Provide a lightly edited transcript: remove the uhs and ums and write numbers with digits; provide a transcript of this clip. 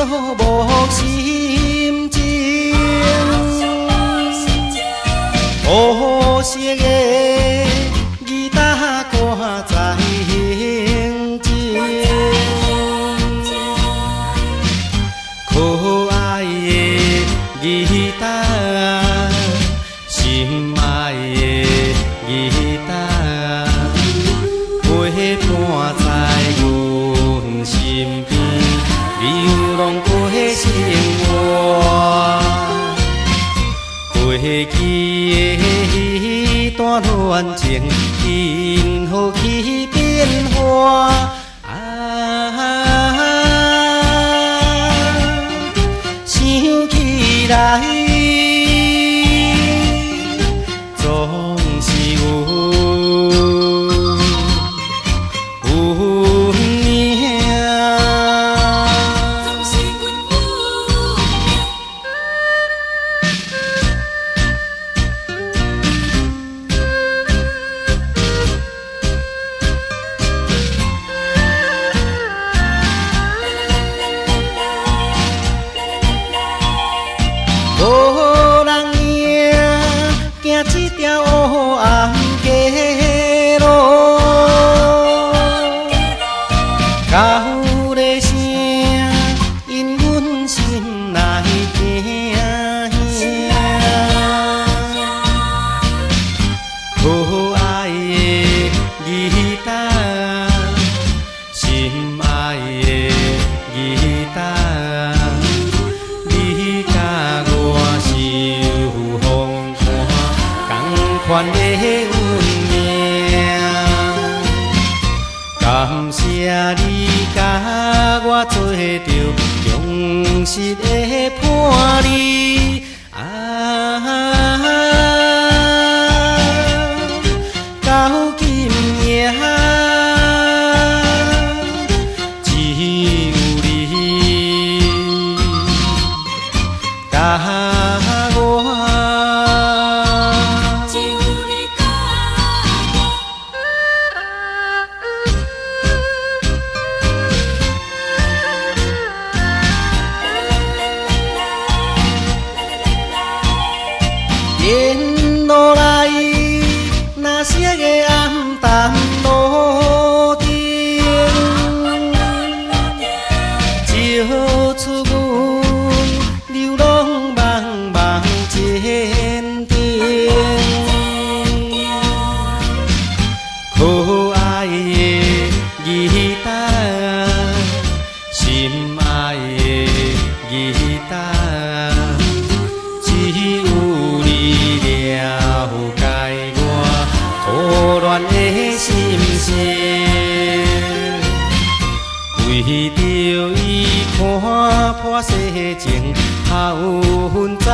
无心情，黑色的吉他挂在胸前，可爱的吉他，心爱的吉他，陪伴在阮身边，流浪过生活。过去的段恋情，因何去变化？想起来，总是有命。无人行这条黑暗街路，甲有个声因阮心内惊吓，可爱的吉他，心爱的吉他。款的运命，感谢你甲我做着忠实的伴侣。到今夜，只有你甲我。沿路来，那些个暗淡路灯，照出阮流浪茫茫前程。可爱的吉他，心爱的吉他。苦恋的心声，为着伊看破世情，好分走